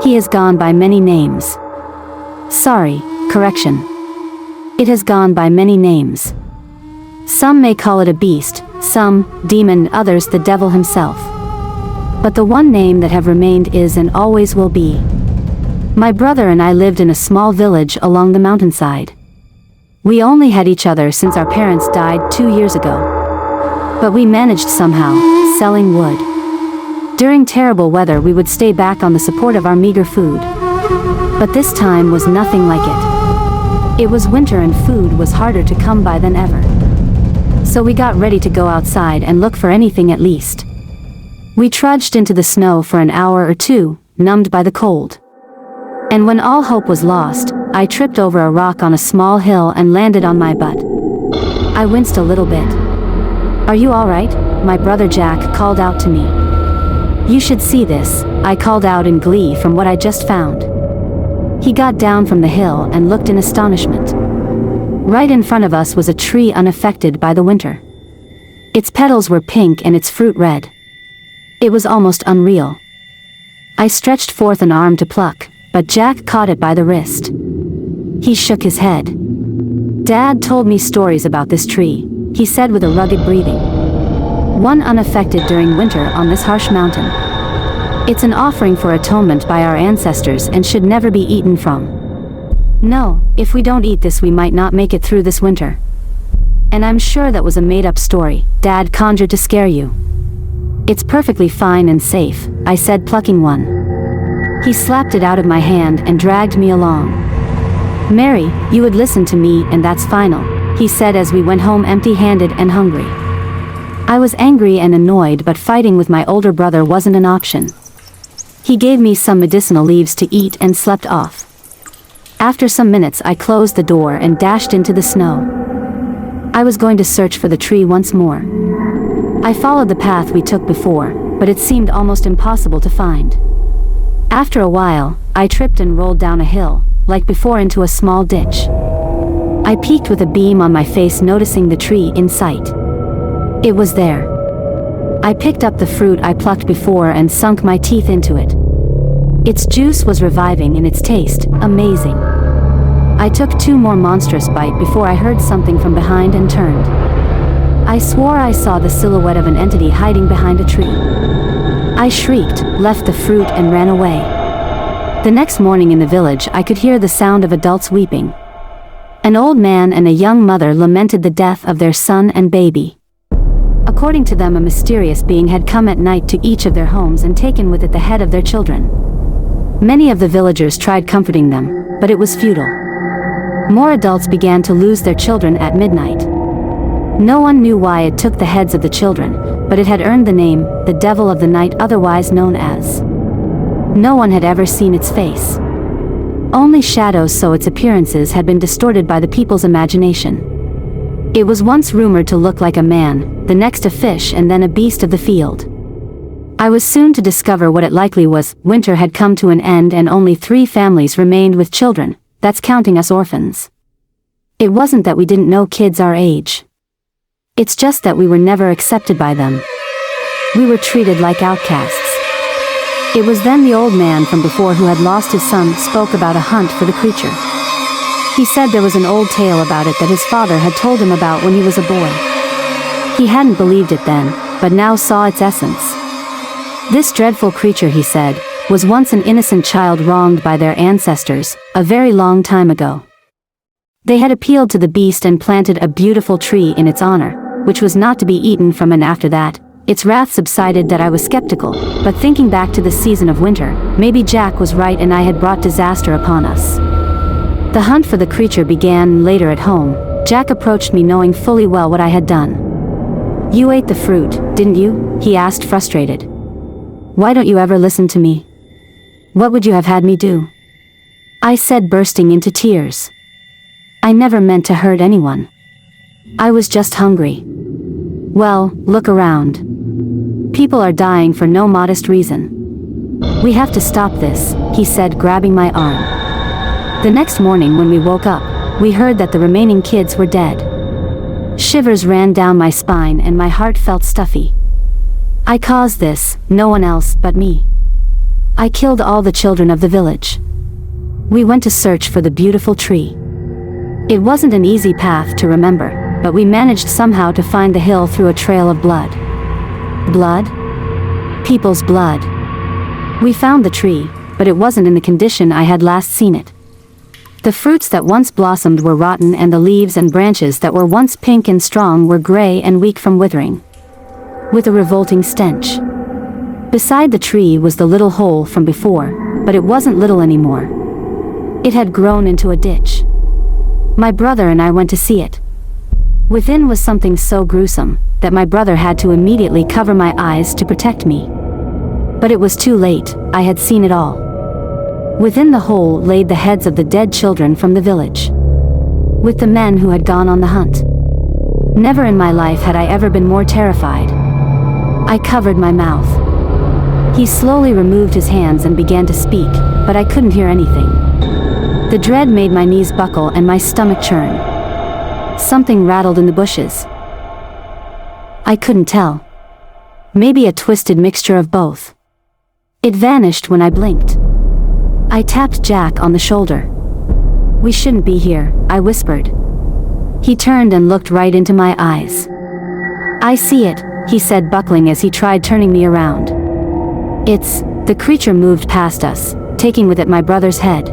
He has gone by many names. Sorry, correction. It has gone by many names. Some may call it a beast, some, demon, others the devil himself. But the one name that have remained is and always will be. My brother and I lived in a small village along the mountainside. We only had each other since our parents died 2 years ago. But we managed somehow, selling wood. During terrible weather we would stay back on the support of our meager food. But this time was nothing like it. It was winter and food was harder to come by than ever. So we got ready to go outside and look for anything at least. We trudged into the snow for an hour or two, numbed by the cold. And when all hope was lost, I tripped over a rock on a small hill and landed on my butt. I winced a little bit. "Are you all right?" my brother Jack called out to me. "You should see this," I called out in glee from what I just found. He got down from the hill and looked in astonishment. Right in front of us was a tree unaffected by the winter. Its petals were pink and its fruit red. It was almost unreal. I stretched forth an arm to pluck, but Jack caught it by the wrist. He shook his head. "Dad told me stories about this tree," he said with a rugged breathing. "One unaffected during winter on this harsh mountain. It's an offering for atonement by our ancestors and should never be eaten from. No, if we don't eat this we might not make it through this winter." "And I'm sure that was a made-up story Dad conjured to scare you." "It's perfectly fine and safe," I said, plucking one. He slapped it out of my hand and dragged me along. "Mary, you would listen to me and that's final," he said as we went home empty-handed and hungry. I was angry and annoyed, but fighting with my older brother wasn't an option. He gave me some medicinal leaves to eat and slept off. After some minutes I closed the door and dashed into the snow. I was going to search for the tree once more. I followed the path we took before, but it seemed almost impossible to find. After a while, I tripped and rolled down a hill, like before, into a small ditch. I peeked with a beam on my face, noticing the tree in sight. It was there. I picked up the fruit I plucked before and sunk my teeth into it. Its juice was reviving and its taste, amazing. I took 2 more monstrous bites before I heard something from behind and turned. I swore I saw the silhouette of an entity hiding behind a tree. I shrieked, left the fruit and ran away. The next morning in the village I could hear the sound of adults weeping. An old man and a young mother lamented the death of their son and baby. According to them, a mysterious being had come at night to each of their homes and taken with it the head of their children. Many of the villagers tried comforting them, but it was futile. More adults began to lose their children at midnight. No one knew why it took the heads of the children, but it had earned the name, the Devil of the Night, otherwise known as. No one had ever seen its face. Only shadows, so its appearances had been distorted by the people's imagination. It was once rumored to look like a man, the next a fish, and then a beast of the field. I was soon to discover what it likely was. Winter had come to an end and only 3 families remained with children, that's counting us orphans. It wasn't that we didn't know kids our age. It's just that we were never accepted by them. We were treated like outcasts. It was then the old man from before, who had lost his son, spoke about a hunt for the creature. He said there was an old tale about it that his father had told him about when he was a boy. He hadn't believed it then, but now saw its essence. This dreadful creature, he said, was once an innocent child wronged by their ancestors, a very long time ago. They had appealed to the beast and planted a beautiful tree in its honor, which was not to be eaten from, and after that, its wrath subsided. That I was skeptical, but thinking back to the season of winter, maybe Jack was right and I had brought disaster upon us. The hunt for the creature began later at home. Jack approached me knowing fully well what I had done. "You ate the fruit, didn't you?" he asked, frustrated. "Why don't you ever listen to me? What would you have had me do?" I said, bursting into tears. "I never meant to hurt anyone. I was just hungry." "Well, look around. People are dying for no modest reason. We have to stop this," he said, grabbing my arm. The next morning when we woke up, we heard that the remaining kids were dead. Shivers ran down my spine and my heart felt stuffy. I caused this, no one else but me. I killed all the children of the village. We went to search for the beautiful tree. It wasn't an easy path to remember, but we managed somehow to find the hill through a trail of blood. Blood? People's blood. We found the tree, but it wasn't in the condition I had last seen it. The fruits that once blossomed were rotten, and the leaves and branches that were once pink and strong were gray and weak from withering, with a revolting stench. Beside the tree was the little hole from before, but it wasn't little anymore. It had grown into a ditch. My brother and I went to see it. Within was something so gruesome that my brother had to immediately cover my eyes to protect me. But it was too late, I had seen it all. Within the hole laid the heads of the dead children from the village, with the men who had gone on the hunt. Never in my life had I ever been more terrified. I covered my mouth. He slowly removed his hands and began to speak, but I couldn't hear anything. The dread made my knees buckle and my stomach churn. Something rattled in the bushes. I couldn't tell. Maybe a twisted mixture of both. It vanished when I blinked. I tapped Jack on the shoulder. "We shouldn't be here," I whispered. He turned and looked right into my eyes. "I see it," he said, buckling as he tried turning me around. The creature moved past us, taking with it my brother's head.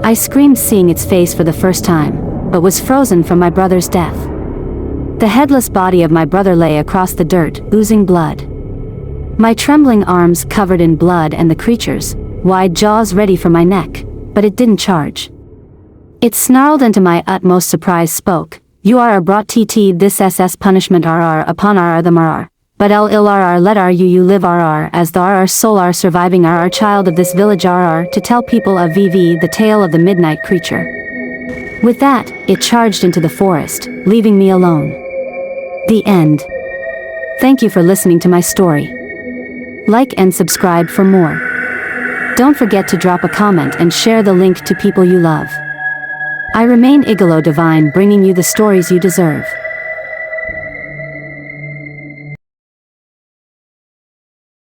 I screamed, seeing its face for the first time, but was frozen from my brother's death. The headless body of my brother lay across the dirt, oozing blood. My trembling arms covered in blood, and the creature's wide jaws ready for my neck, but it didn't charge. It snarled, and to my utmost surprise spoke. "You are brought this SS punishment upon the marar. But il let you live as the soul surviving child of this village to tell people of the tale of the midnight creature." With that, it charged into the forest, leaving me alone. The end. Thank you for listening to my story. Like and subscribe for more. Don't forget to drop a comment and share the link to people you love. I remain Igalo Divine, bringing you the stories you deserve.